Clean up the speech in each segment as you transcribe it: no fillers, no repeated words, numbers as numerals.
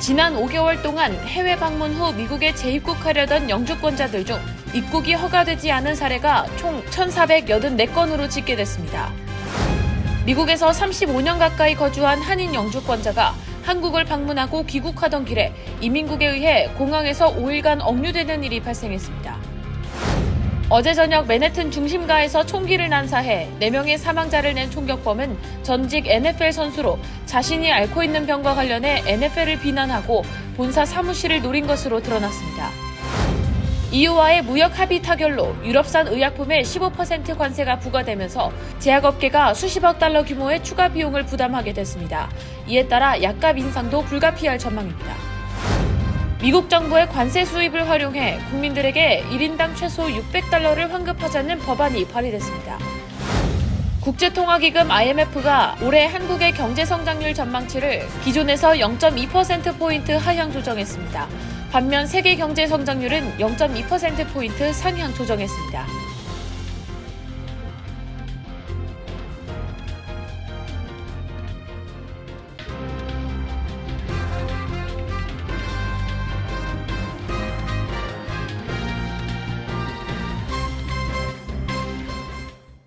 지난 5개월 동안 해외 방문 후 미국에 재입국하려던 영주권자들 중 입국이 허가되지 않은 사례가 총 1,484건으로 집계됐습니다. 미국에서 35년 가까이 거주한 한인 영주권자가 한국을 방문하고 귀국하던 길에 이민국에 의해 공항에서 5일간 억류되는 일이 발생했습니다. 어제 저녁 맨해튼 중심가에서 총기를 난사해 4명의 사망자를 낸 총격범은 전직 NFL 선수로 자신이 앓고 있는 병과 관련해 NFL을 비난하고 본사 사무실을 노린 것으로 드러났습니다. EU와의 무역 합의 타결로 유럽산 의약품에 15% 관세가 부과되면서 제약업계가 수십억 달러 규모의 추가 비용을 부담하게 됐습니다. 이에 따라 약값 인상도 불가피할 전망입니다. 미국 정부의 관세 수입을 활용해 국민들에게 1인당 최소 600달러를 환급하자는 법안이 발의됐습니다. 국제통화기금 IMF가 올해 한국의 경제성장률 전망치를 기존에서 0.2%포인트 하향 조정했습니다. 반면 세계 경제성장률은 0.2%포인트 상향 조정했습니다.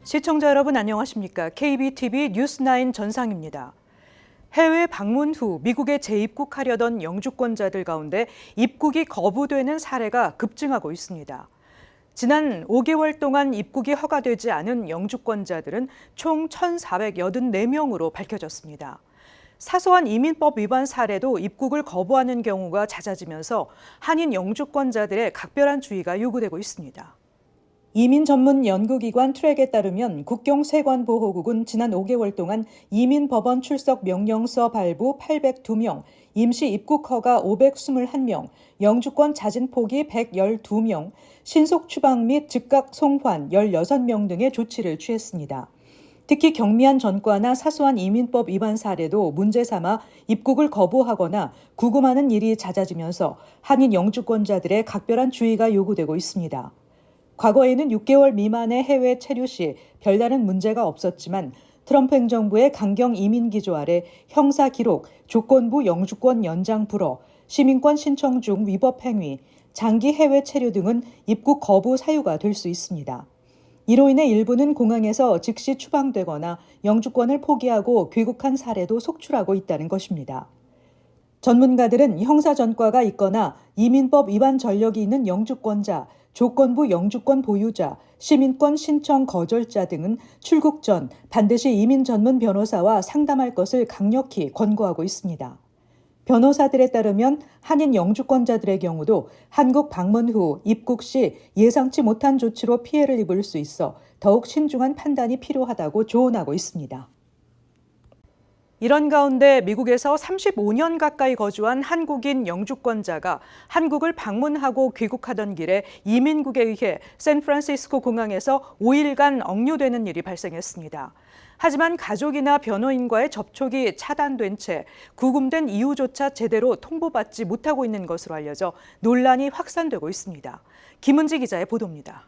시청자 여러분 안녕하십니까? KBTV 뉴스9 전상입니다. 해외 방문 후 미국에 재입국하려던 영주권자들 가운데 입국이 거부되는 사례가 급증하고 있습니다. 지난 5개월 동안 입국이 허가되지 않은 영주권자들은 총 1,484명으로 밝혀졌습니다. 사소한 이민법 위반 사례도 입국을 거부하는 경우가 잦아지면서 한인 영주권자들의 각별한 주의가 요구되고 있습니다. 이민 전문 연구기관 트랙에 따르면 국경세관보호국은 지난 5개월 동안 이민법원 출석 명령서 발부 802명, 임시 입국 허가 521명, 영주권 자진 포기 112명, 신속 추방 및 즉각 송환 16명 등의 조치를 취했습니다. 특히 경미한 전과나 사소한 이민법 위반 사례도 문제 삼아 입국을 거부하거나 구금하는 일이 잦아지면서 한인 영주권자들의 각별한 주의가 요구되고 있습니다. 과거에는 6개월 미만의 해외 체류 시 별다른 문제가 없었지만 트럼프 행정부의 강경 이민 기조 아래 형사 기록, 조건부 영주권 연장 불허, 시민권 신청 중 위법 행위, 장기 해외 체류 등은 입국 거부 사유가 될 수 있습니다. 이로 인해 일부는 공항에서 즉시 추방되거나 영주권을 포기하고 귀국한 사례도 속출하고 있다는 것입니다. 전문가들은 형사 전과가 있거나 이민법 위반 전력이 있는 영주권자, 조건부 영주권 보유자, 시민권 신청 거절자 등은 출국 전 반드시 이민 전문 변호사와 상담할 것을 강력히 권고하고 있습니다. 변호사들에 따르면 한인 영주권자들의 경우도 한국 방문 후 입국 시 예상치 못한 조치로 피해를 입을 수 있어 더욱 신중한 판단이 필요하다고 조언하고 있습니다. 이런 가운데 미국에서 35년 가까이 거주한 한국인 영주권자가 한국을 방문하고 귀국하던 길에 이민국에 의해 샌프란시스코 공항에서 5일간 억류되는 일이 발생했습니다. 하지만 가족이나 변호인과의 접촉이 차단된 채 구금된 이유조차 제대로 통보받지 못하고 있는 것으로 알려져 논란이 확산되고 있습니다. 김은지 기자의 보도입니다.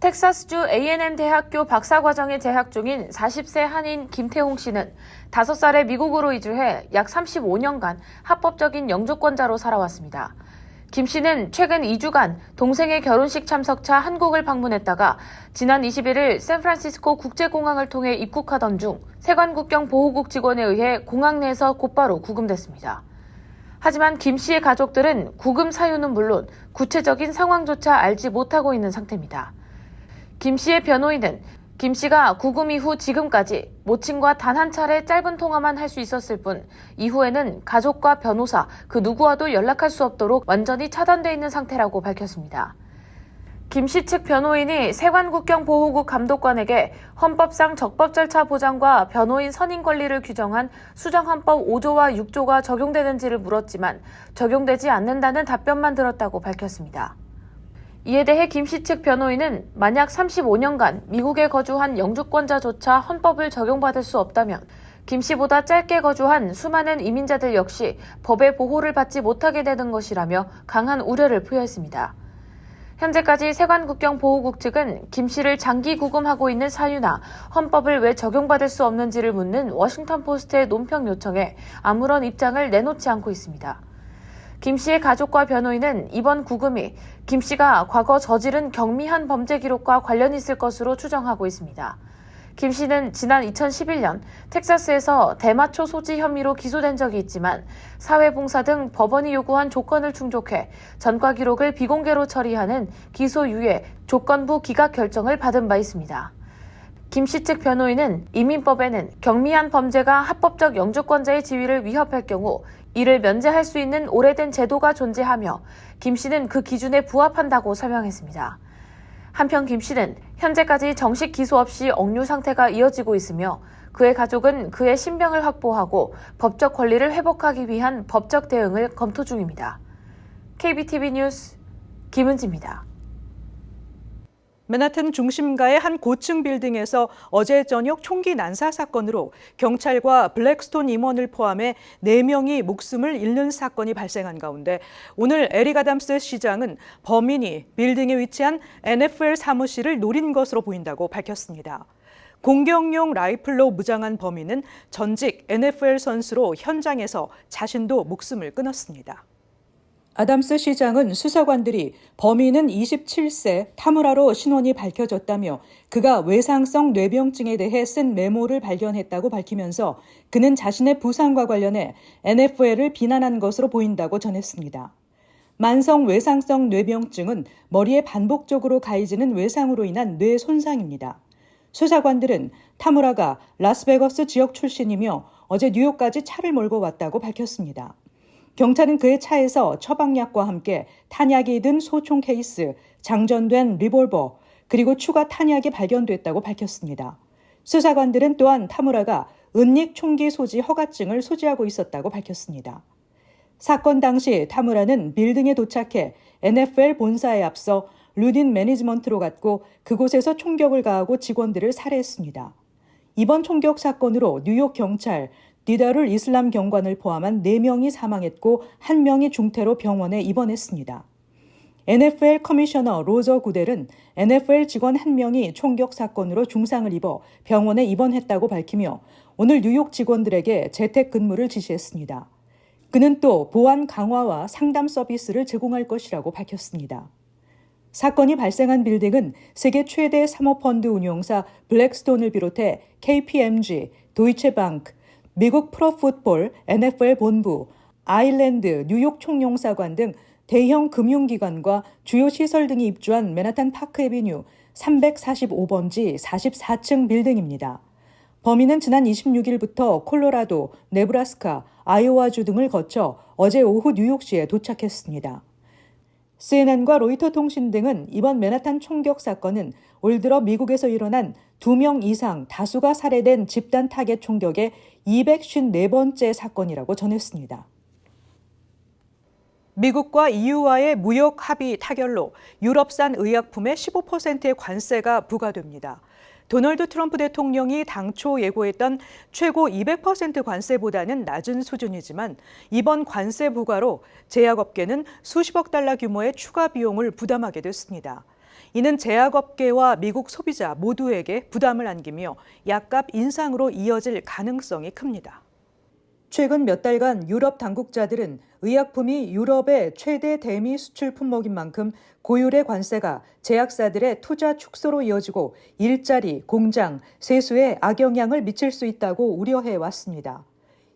텍사스주 A&M 대학교 박사과정에 재학 중인 40세 한인 김태홍 씨는 5살에 미국으로 이주해 약 35년간 합법적인 영주권자로 살아왔습니다. 김 씨는 최근 2주간 동생의 결혼식 참석차 한국을 방문했다가 지난 21일 샌프란시스코 국제공항을 통해 입국하던 중 세관국경보호국 직원에 의해 공항 내에서 곧바로 구금됐습니다. 하지만 김 씨의 가족들은 구금 사유는 물론 구체적인 상황조차 알지 못하고 있는 상태입니다. 김 씨의 변호인은 김 씨가 구금 이후 지금까지 모친과 단 한 차례 짧은 통화만 할 수 있었을 뿐 이후에는 가족과 변호사 그 누구와도 연락할 수 없도록 완전히 차단돼 있는 상태라고 밝혔습니다. 김 씨 측 변호인이 세관국경보호국 감독관에게 헌법상 적법 절차 보장과 변호인 선임 권리를 규정한 수정헌법 5조와 6조가 적용되는지를 물었지만 적용되지 않는다는 답변만 들었다고 밝혔습니다. 이에 대해 김 씨 측 변호인은 만약 35년간 미국에 거주한 영주권자조차 헌법을 적용받을 수 없다면 김 씨보다 짧게 거주한 수많은 이민자들 역시 법의 보호를 받지 못하게 되는 것이라며 강한 우려를 표했습니다. 현재까지 세관국경보호국 측은 김 씨를 장기 구금하고 있는 사유나 헌법을 왜 적용받을 수 없는지를 묻는 워싱턴포스트의 논평 요청에 아무런 입장을 내놓지 않고 있습니다. 김 씨의 가족과 변호인은 이번 구금이 김 씨가 과거 저지른 경미한 범죄 기록과 관련이 있을 것으로 추정하고 있습니다. 김 씨는 지난 2011년 텍사스에서 대마초 소지 혐의로 기소된 적이 있지만 사회봉사 등 법원이 요구한 조건을 충족해 전과 기록을 비공개로 처리하는 기소유예 조건부 기각 결정을 받은 바 있습니다. 김 씨 측 변호인은 이민법에는 경미한 범죄가 합법적 영주권자의 지위를 위협할 경우 이를 면제할 수 있는 오래된 제도가 존재하며 김 씨는 그 기준에 부합한다고 설명했습니다. 한편 김 씨는 현재까지 정식 기소 없이 억류 상태가 이어지고 있으며 그의 가족은 그의 신병을 확보하고 법적 권리를 회복하기 위한 법적 대응을 검토 중입니다. KBTV 뉴스 김은지입니다. 맨하튼 중심가의 한 고층 빌딩에서 어제 저녁 총기 난사 사건으로 경찰과 블랙스톤 임원을 포함해 4명이 목숨을 잃는 사건이 발생한 가운데 오늘 에릭 아담스 시장은 범인이 빌딩에 위치한 NFL 사무실을 노린 것으로 보인다고 밝혔습니다. 공격용 라이플로 무장한 범인은 전직 NFL 선수로 현장에서 자신도 목숨을 끊었습니다. 아담스 시장은 수사관들이 범인은 27세 타무라로 신원이 밝혀졌다며 그가 외상성 뇌병증에 대해 쓴 메모를 발견했다고 밝히면서 그는 자신의 부상과 관련해 NFL을 비난한 것으로 보인다고 전했습니다. 만성 외상성 뇌병증은 머리에 반복적으로 가해지는 외상으로 인한 뇌 손상입니다. 수사관들은 타무라가 라스베거스 지역 출신이며 어제 뉴욕까지 차를 몰고 왔다고 밝혔습니다. 경찰은 그의 차에서 처방약과 함께 탄약이 든 소총 케이스, 장전된 리볼버, 그리고 추가 탄약이 발견됐다고 밝혔습니다. 수사관들은 또한 타무라가 은닉 총기 소지 허가증을 소지하고 있었다고 밝혔습니다. 사건 당시 타무라는 빌딩에 도착해 NFL 본사에 앞서 루딘 매니지먼트로 갔고 그곳에서 총격을 가하고 직원들을 살해했습니다. 이번 총격 사건으로 뉴욕 경찰, 디다룰 이슬람 경관을 포함한 4명이 사망했고 1명이 중태로 병원에 입원했습니다. NFL 커미셔너 로저 구델은 NFL 직원 1명이 총격 사건으로 중상을 입어 병원에 입원했다고 밝히며 오늘 뉴욕 직원들에게 재택 근무를 지시했습니다. 그는 또 보안 강화와 상담 서비스를 제공할 것이라고 밝혔습니다. 사건이 발생한 빌딩은 세계 최대 사모펀드 운용사 블랙스톤을 비롯해 KPMG, 도이체방크, 미국 프로풋볼, NFL 본부, 아일랜드, 뉴욕 총영사관 등 대형 금융기관과 주요 시설 등이 입주한 맨하탄 파크 애비뉴 345번지 44층 빌딩입니다. 범인은 지난 26일부터 콜로라도, 네브라스카, 아이오와주 등을 거쳐 어제 오후 뉴욕시에 도착했습니다. CNN과 로이터 통신 등은 이번 맨하탄 총격 사건은 올 들어 미국에서 일어난 2명 이상 다수가 살해된 집단 타겟 총격의 254번째 사건이라고 전했습니다. 미국과 EU와의 무역 합의 타결로 유럽산 의약품에 15%의 관세가 부과됩니다. 도널드 트럼프 대통령이 당초 예고했던 최고 200% 관세보다는 낮은 수준이지만 이번 관세 부과로 제약업계는 수십억 달러 규모의 추가 비용을 부담하게 됐습니다. 이는 제약업계와 미국 소비자 모두에게 부담을 안기며 약값 인상으로 이어질 가능성이 큽니다. 최근 몇 달간 유럽 당국자들은 의약품이 유럽의 최대 대미 수출 품목인 만큼 고율의 관세가 제약사들의 투자 축소로 이어지고 일자리, 공장, 세수에 악영향을 미칠 수 있다고 우려해 왔습니다.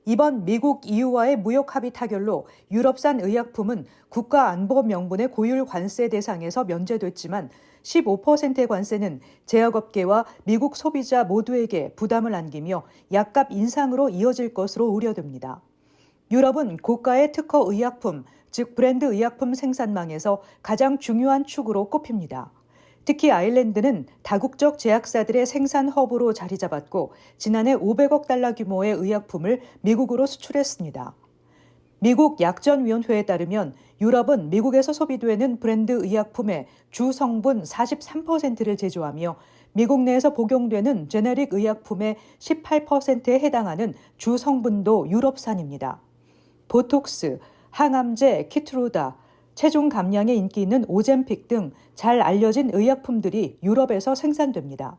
이번 미국 EU와의 무역 합의 타결로 유럽산 의약품은 국가안보 명분의 고율 관세 대상에서 면제됐지만 15%의 관세는 제약업계와 미국 소비자 모두에게 부담을 안기며 약값 인상으로 이어질 것으로 우려됩니다. 유럽은 고가의 특허 의약품, 즉 브랜드 의약품 생산망에서 가장 중요한 축으로 꼽힙니다. 특히 아일랜드는 다국적 제약사들의 생산 허브로 자리 잡았고 지난해 500억 달러 규모의 의약품을 미국으로 수출했습니다. 미국 약전위원회에 따르면 유럽은 미국에서 소비되는 브랜드 의약품의 주 성분 43%를 제조하며 미국 내에서 복용되는 제네릭 의약품의 18%에 해당하는 주 성분도 유럽산입니다. 보톡스, 항암제, 키트루다, 체중 감량에 인기 있는 오젬픽 등 잘 알려진 의약품들이 유럽에서 생산됩니다.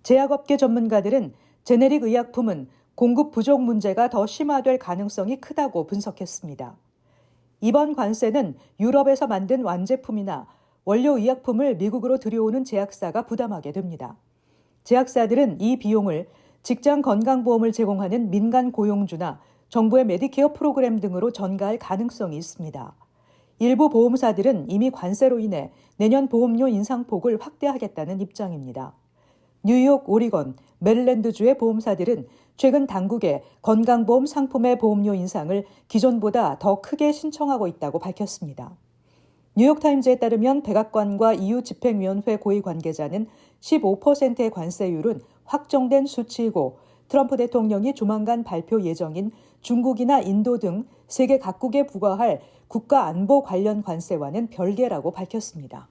제약업계 전문가들은 제네릭 의약품은 공급 부족 문제가 더 심화될 가능성이 크다고 분석했습니다. 이번 관세는 유럽에서 만든 완제품이나 원료 의약품을 미국으로 들여오는 제약사가 부담하게 됩니다. 제약사들은 이 비용을 직장 건강보험을 제공하는 민간 고용주나 정부의 메디케어 프로그램 등으로 전가할 가능성이 있습니다. 일부 보험사들은 이미 관세로 인해 내년 보험료 인상폭을 확대하겠다는 입장입니다. 뉴욕, 오리건, 메릴랜드주의 보험사들은 최근 당국의 건강보험 상품의 보험료 인상을 기존보다 더 크게 신청하고 있다고 밝혔습니다. 뉴욕타임즈에 따르면 백악관과 EU 집행위원회 고위 관계자는 15%의 관세율은 확정된 수치이고 트럼프 대통령이 조만간 발표 예정인 중국이나 인도 등 세계 각국에 부과할 국가 안보 관련 관세와는 별개라고 밝혔습니다.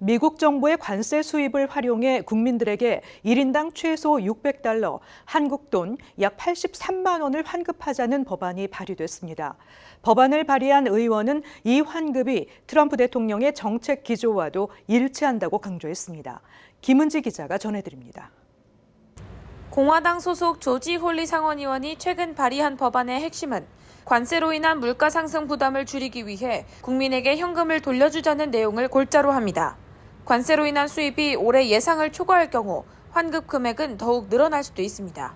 미국 정부의 관세 수입을 활용해 국민들에게 1인당 최소 $600, 한국 돈 약 83만 원을 환급하자는 법안이 발의됐습니다. 법안을 발의한 의원은 이 환급이 트럼프 대통령의 정책 기조와도 일치한다고 강조했습니다. 김은지 기자가 전해드립니다. 공화당 소속 조지 홀리 상원의원이 최근 발의한 법안의 핵심은 관세로 인한 물가 상승 부담을 줄이기 위해 국민에게 현금을 돌려주자는 내용을 골자로 합니다. 관세로 인한 수입이 올해 예상을 초과할 경우 환급 금액은 더욱 늘어날 수도 있습니다.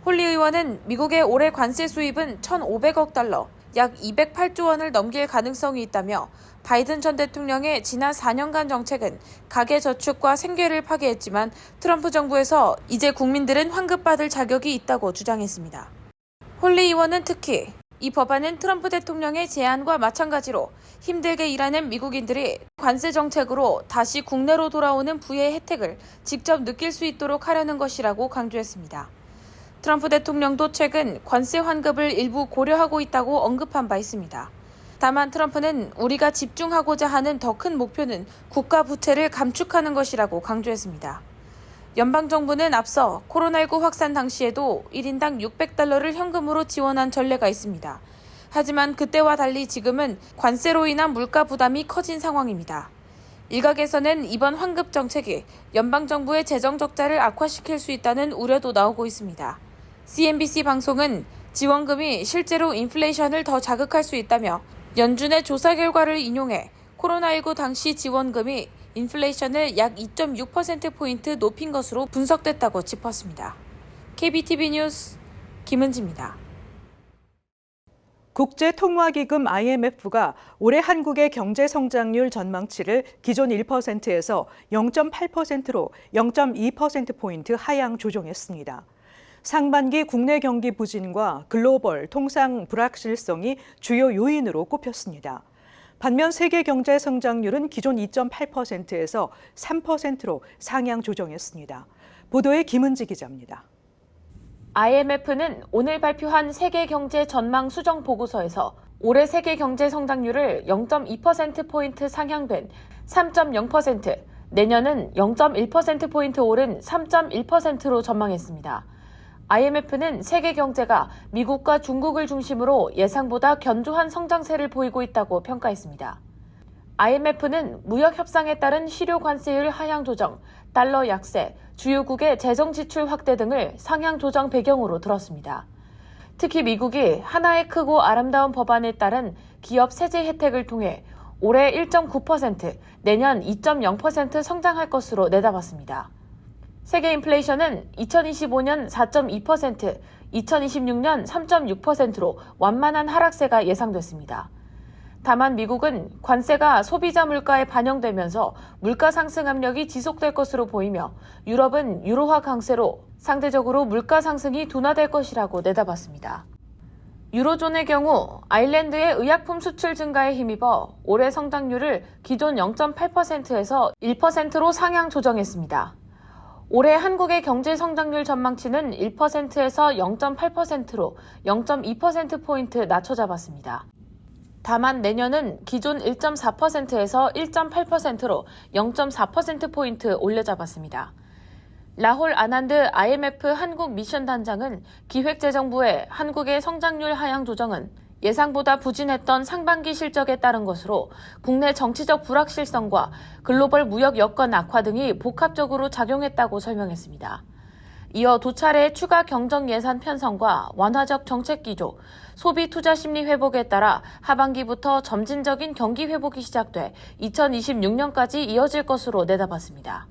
홀리 의원은 미국의 올해 관세 수입은 1,500억 달러, 약 208조 원을 넘길 가능성이 있다며 바이든 전 대통령의 지난 4년간 정책은 가계저축과 생계를 파괴했지만 트럼프 정부에서 이제 국민들은 환급받을 자격이 있다고 주장했습니다. 홀리 의원은 특히 이 법안은 트럼프 대통령의 제안과 마찬가지로 힘들게 일하는 미국인들이 관세 정책으로 다시 국내로 돌아오는 부의 혜택을 직접 느낄 수 있도록 하려는 것이라고 강조했습니다. 트럼프 대통령도 최근 관세 환급을 일부 고려하고 있다고 언급한 바 있습니다. 다만 트럼프는 우리가 집중하고자 하는 더 큰 목표는 국가 부채를 감축하는 것이라고 강조했습니다. 연방정부는 앞서 코로나19 확산 당시에도 1인당 $600를 현금으로 지원한 전례가 있습니다. 하지만 그때와 달리 지금은 관세로 인한 물가 부담이 커진 상황입니다. 일각에서는 이번 환급 정책이 연방정부의 재정 적자를 악화시킬 수 있다는 우려도 나오고 있습니다. CNBC 방송은 지원금이 실제로 인플레이션을 더 자극할 수 있다며 연준의 조사 결과를 인용해 코로나19 당시 지원금이 인플레이션을 약 2.6%포인트 높인 것으로 분석됐다고 짚었습니다. KBTV 뉴스 김은지입니다. 국제통화기금 IMF가 올해 한국의 경제 성장률 전망치를 기존 1%에서 0.8%로 0.2%포인트 하향 조정했습니다. 상반기 국내 경기 부진과 글로벌 통상 불확실성이 주요 요인으로 꼽혔습니다. 반면 세계 경제 성장률은 기존 2.8%에서 3%로 상향 조정했습니다. 보도에 김은지 기자입니다. IMF는 오늘 발표한 세계 경제 전망 수정 보고서에서 올해 세계 경제 성장률을 0.2%포인트 상향된 3.0%, 내년은 0.1%포인트 오른 3.1%로 전망했습니다. IMF는 세계 경제가 미국과 중국을 중심으로 예상보다 견조한 성장세를 보이고 있다고 평가했습니다. IMF는 무역 협상에 따른 실효 관세율 하향 조정, 달러 약세, 주요국의 재정 지출 확대 등을 상향 조정 배경으로 들었습니다. 특히 미국이 하나의 크고 아름다운 법안에 따른 기업 세제 혜택을 통해 올해 1.9%, 내년 2.0% 성장할 것으로 내다봤습니다. 세계 인플레이션은 2025년 4.2%, 2026년 3.6%로 완만한 하락세가 예상됐습니다. 다만 미국은 관세가 소비자 물가에 반영되면서 물가 상승 압력이 지속될 것으로 보이며 유럽은 유로화 강세로 상대적으로 물가 상승이 둔화될 것이라고 내다봤습니다. 유로존의 경우 아일랜드의 의약품 수출 증가에 힘입어 올해 성장률을 기존 0.8%에서 1%로 상향 조정했습니다. 올해 한국의 경제 성장률 전망치는 1%에서 0.8%로 0.2%포인트 낮춰 잡았습니다. 다만 내년은 기존 1.4%에서 1.8%로 0.4%포인트 올려 잡았습니다. 라홀 아난드 IMF 한국 미션 단장은 기획재정부의 한국의 성장률 하향 조정은 예상보다 부진했던 상반기 실적에 따른 것으로 국내 정치적 불확실성과 글로벌 무역 여건 악화 등이 복합적으로 작용했다고 설명했습니다. 이어 두 차례의 추가 경정 예산 편성과 완화적 정책 기조, 소비 투자 심리 회복에 따라 하반기부터 점진적인 경기 회복이 시작돼 2026년까지 이어질 것으로 내다봤습니다.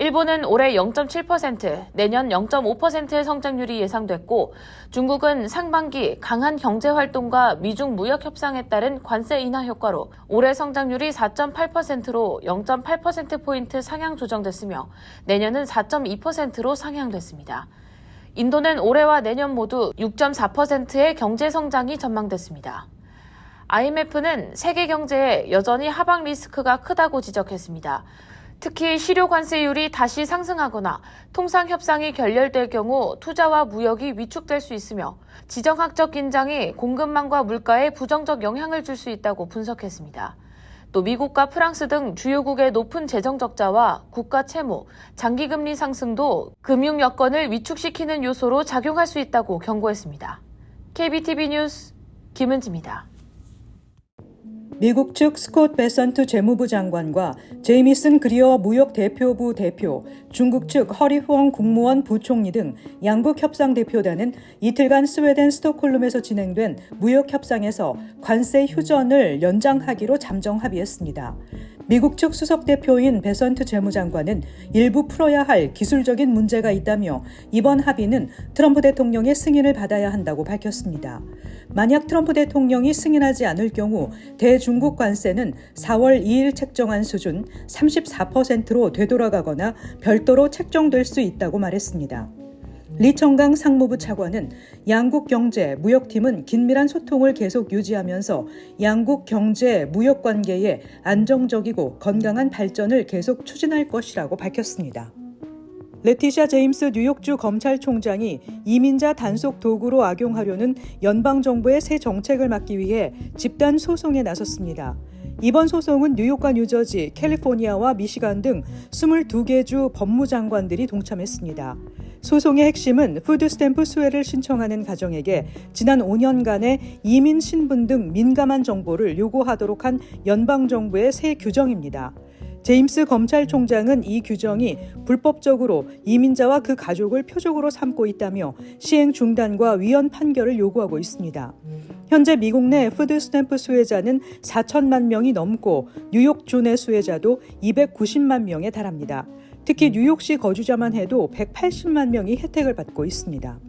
일본은 올해 0.7%, 내년 0.5%의 성장률이 예상됐고 중국은 상반기 강한 경제활동과 미중 무역 협상에 따른 관세 인하 효과로 올해 성장률이 4.8%로 0.8%포인트 상향 조정됐으며 내년은 4.2%로 상향됐습니다. 인도는 올해와 내년 모두 6.4%의 경제 성장이 전망됐습니다. IMF는 세계 경제에 여전히 하방 리스크가 크다고 지적했습니다. 특히 실효 관세율이 다시 상승하거나 통상 협상이 결렬될 경우 투자와 무역이 위축될 수 있으며 지정학적 긴장이 공급망과 물가에 부정적 영향을 줄 수 있다고 분석했습니다. 또 미국과 프랑스 등 주요국의 높은 재정 적자와 국가 채무, 장기 금리 상승도 금융 여건을 위축시키는 요소로 작용할 수 있다고 경고했습니다. KBTV 뉴스 김은지입니다. 미국 측 스콧 베선트 재무부 장관과 제이미슨 그리어 무역 대표부 대표, 중국 측 허리 후엉 국무원 부총리 등 양국 협상 대표단은 이틀간 스웨덴 스톡홀름에서 진행된 무역 협상에서 관세 휴전을 연장하기로 잠정 합의했습니다. 미국 측 수석 대표인 베선트 재무장관은 일부 풀어야 할 기술적인 문제가 있다며 이번 합의는 트럼프 대통령의 승인을 받아야 한다고 밝혔습니다. 만약 트럼프 대통령이 승인하지 않을 경우 대중국 관세는 4월 2일 책정한 수준 34%로 되돌아가거나 별도로 책정될 수 있다고 말했습니다. 리청강 상무부 차관은 양국 경제, 무역팀은 긴밀한 소통을 계속 유지하면서 양국 경제, 무역 관계의 안정적이고 건강한 발전을 계속 추진할 것이라고 밝혔습니다. 레티샤 제임스 뉴욕주 검찰총장이 이민자 단속 도구로 악용하려는 연방정부의 새 정책을 막기 위해 집단 소송에 나섰습니다. 이번 소송은 뉴욕과 뉴저지, 캘리포니아와 미시간 등 22개 주 법무장관들이 동참했습니다. 소송의 핵심은 푸드스탬프 수혜를 신청하는 가정에게 지난 5년간의 이민 신분 등 민감한 정보를 요구하도록 한 연방정부의 새 규정입니다. 제임스 검찰총장은 이 규정이 불법적으로 이민자와 그 가족을 표적으로 삼고 있다며 시행 중단과 위헌 판결을 요구하고 있습니다. 현재 미국 내 푸드스탬프 수혜자는 4천만 명이 넘고 뉴욕주 내 수혜자도 290만 명에 달합니다. 특히 뉴욕시 거주자만 해도 180만 명이 혜택을 받고 있습니다.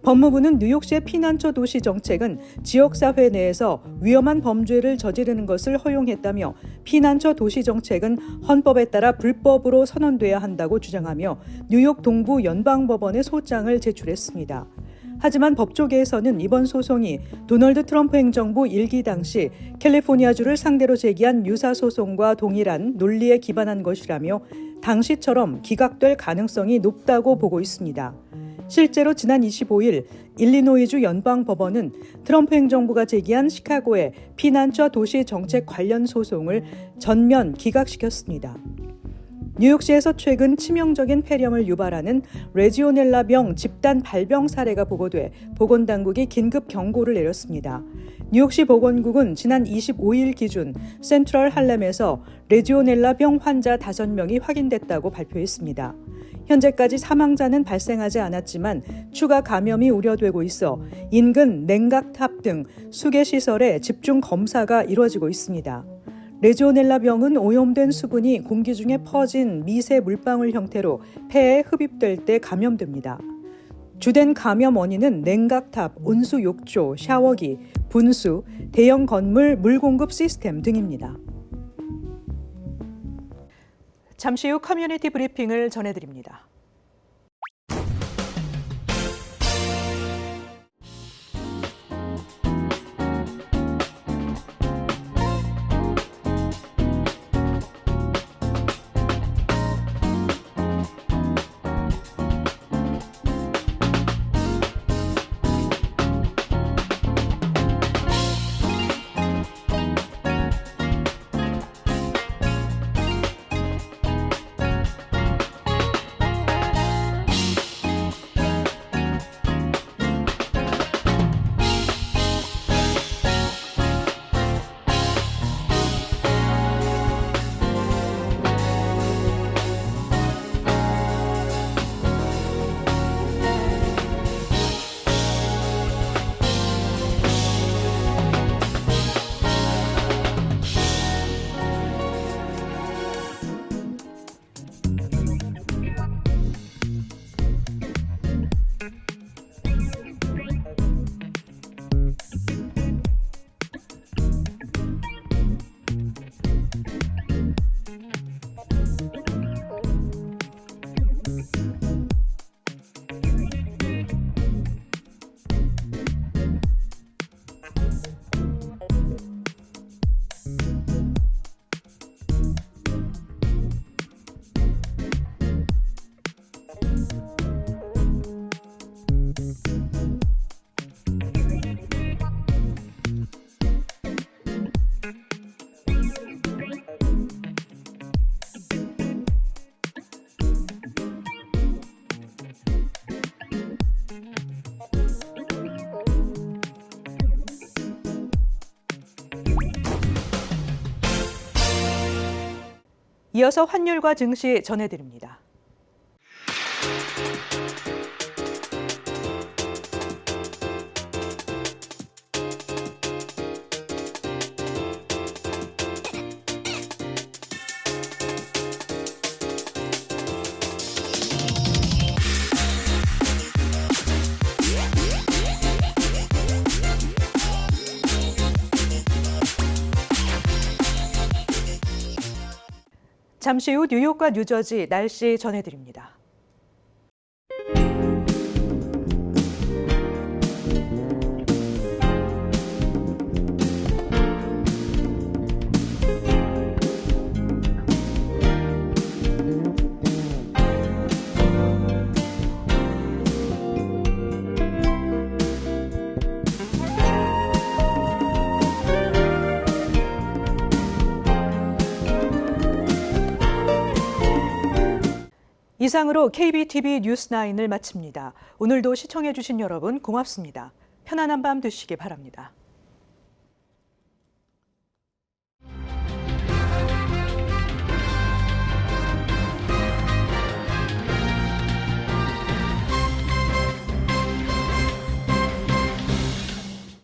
법무부는 뉴욕시의 피난처 도시 정책은 지역사회 내에서 위험한 범죄를 저지르는 것을 허용했다며 피난처 도시 정책은 헌법에 따라 불법으로 선언돼야 한다고 주장하며 뉴욕 동부 연방법원에 소장을 제출했습니다. 하지만 법조계에서는 이번 소송이 도널드 트럼프 행정부 일기 당시 캘리포니아주를 상대로 제기한 유사 소송과 동일한 논리에 기반한 것이라며 당시처럼 기각될 가능성이 높다고 보고 있습니다. 실제로 지난 25일 일리노이주 연방법원은 트럼프 행정부가 제기한 시카고의 피난처 도시 정책 관련 소송을 전면 기각시켰습니다. 뉴욕시에서 최근 치명적인 폐렴을 유발하는 레지오넬라병 집단 발병 사례가 보고돼 보건당국이 긴급 경고를 내렸습니다. 뉴욕시 보건국은 지난 25일 기준 센트럴 할렘에서 레지오넬라병 환자 5명이 확인됐다고 발표했습니다. 현재까지 사망자는 발생하지 않았지만 추가 감염이 우려되고 있어 인근 냉각탑 등 수개 시설에 집중 검사가 이루어지고 있습니다. 레지오넬라병은 오염된 수분이 공기 중에 퍼진 미세 물방울 형태로 폐에 흡입될 때 감염됩니다. 주된 감염 원인은 냉각탑, 온수 욕조, 샤워기, 분수, 대형 건물 물 공급 시스템 등입니다. 잠시 후 커뮤니티 브리핑을 전해드립니다. 이어서 환율과 증시 전해드립니다. 잠시 후 뉴욕과 뉴저지 날씨 전해드립니다. 이상으로 KBTV 뉴스9을 마칩니다. 오늘도 시청해주신 여러분 고맙습니다. 편안한 밤 되시기 바랍니다.